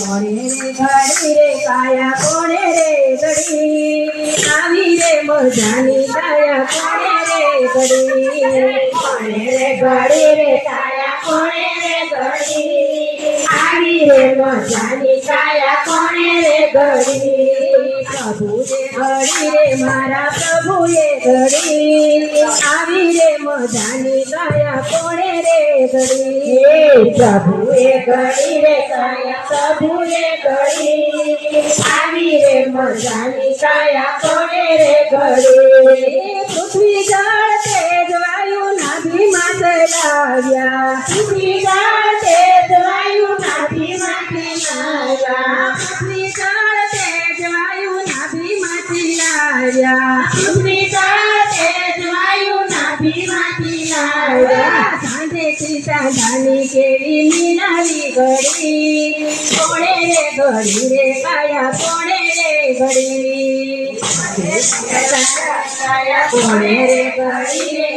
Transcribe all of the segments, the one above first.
કોણે રે ઘડી રે કાયા કોણે રે ઘડી આવી રે મજાની કાયા કોણે રે ઘડી કોણે રે ઘડી રે કાયા કોણે રે ઘડી આવી રે મજાની કાયા કોણે રે ઘડી પ્રભુએ ઘડી રે મારા પ્રભુએ ઘડી આવી રે મજાની કાયા કોણે રે ઘડી પ્રભુએ ઘડી રે કાયા પ્રભુએ ઘડી આવી રે મજાની કાયા કોણે રે ઘડી પૃથ્વી જળ તેજ વાયુ નાભીમાં ચલાવ્યા પૃથ્વી જળ તેજ વાયુ નાભીમાંથી લાવ્યા પૃથ્વી જળ તેજ વાયુ નાભીમાંથી લાવ્યા પૃથ્વી જળ તેજ વાયુ નાભીમાંથી લાવ્યા સાંજેથી સાંધાની કેવી મીનાવી ઘડી કોણે રે ઘડી રે કાયા કોણે રે ઘડી કોણે રે ઘડી રે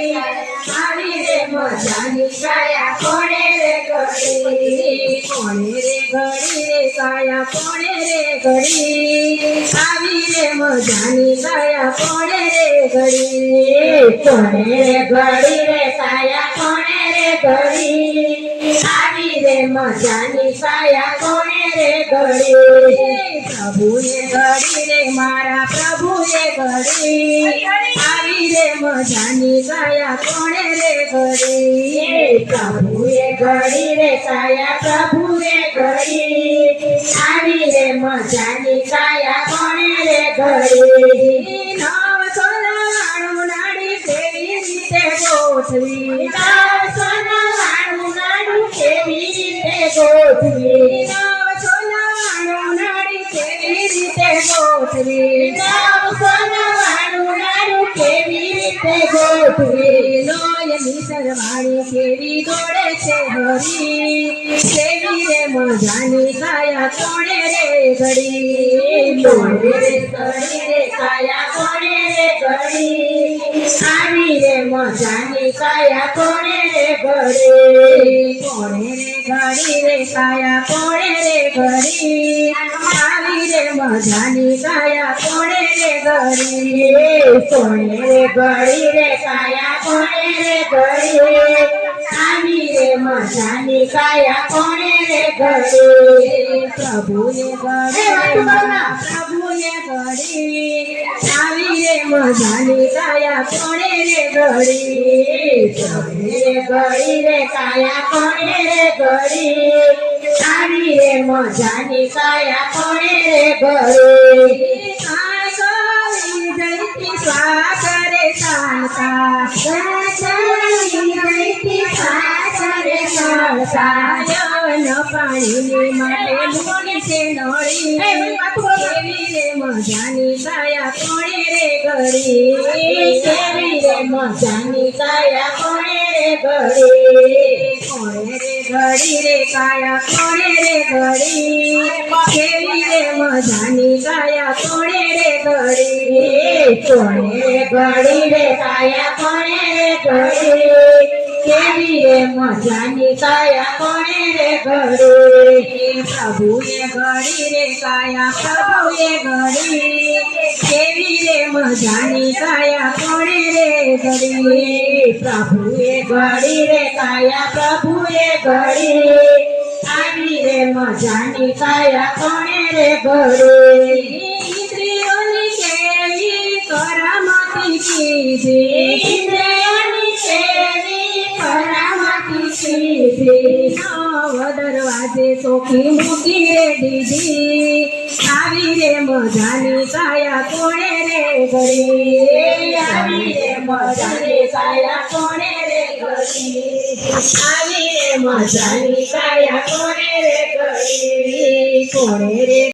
આવી રે મજાની કાયા કોણે રે ઘડી કોણે રે ઘડી રે કાયા કોણે રે ઘડી આવી રે મજાની કાયા કોણે રે ઘડી કોણે રે ઘડી રે કાયા કોણે રે ઘડી આવી રે મજાની કાયા કોણે રે ઘડી પ્રભુએ ઘડી રે મારા પ્રભુએ ઘડી આવી રે મજાની કાયા કોણે રે ઘડી પ્રભુએ ઘડી રે કાયા પ્રભુએ ઘડી આવી રે મજાની કાયા કોણે રે ઘડી નવ સોનાવાળું નાડી કેવી રીતે ગોઠવી નવ સોનાવાળું નાડી કેવી રીતે ગોઠવી નવ સોનાવાળું નાડી કેવી રીતે ગોઠવી નવ સોનાવાળું નાડું કેવી રીતે ગોઠવી લોયની સરવાણી કેવી દોડે છે હરી કેવી રે મજાની કાયા કોણે રે ઘડી કોણે રે ઘડી રે કાયા કોણે રે ઘડી આવી રે મજાની કાયા કોણે રે ઘડી કોણે રે ઘડી રે કાયા કોણે રે ઘડી આવી રે મજાની કાયા કોણે રે ઘડી કોણે રે ઘડી રે કાયા કોણે રે ઘડી આવી રે મજાની કાયા કોણે રે ઘડી પ્રભુએ ઘડી પ્રભુએ ઘડી આવી રે મજાની કાયા કોણે રે ઘડી પ્રભુએ ઘડી રે કાયા કોણે રે ઘડી આવી રે મજાની કાયા કોણે રે ઘડી સ્વાગરે શાંતા પાણીની માટે મોની છે નળી કેવી રે મજાની કાયા કોણે રે ઘડી કેવી રે મજાની કાયા કોણે રે ઘડી કોણે રે ઘડી રે કાયા કોણે રે ઘડી કેવી રે મજાની કાયા કોણે રે ઘડી કોણે રે ઘડી રે કાયા કોણે રે ઘડી કેવી રે મજાની કાયા કોણે રે ઘડી પ્રભુએ ઘડી રે કાયા પ્રભુએ ઘડી કેવી રે મજાની કાયા કોણે રે ઘડી પ્રભુએ ઘડી રે કાયા પ્રભુએ ઘડી આવી રે મજાની કાયા કોણે રે ઘડી ઇન્દ્રિયોની કેવી કરામતી કીધી ઇન્દ્રિયોની કેવી કરામતી કીધી નવ દરવાજે ચોકી મૂકી રે દીધી આવી રે મજાની કાયા કોણે રે ઘડી આવી રે મજાની કાયા કોણે રે ઘડી આવી રે મજાની કાયા કોણે રે ઘડી કોણે રે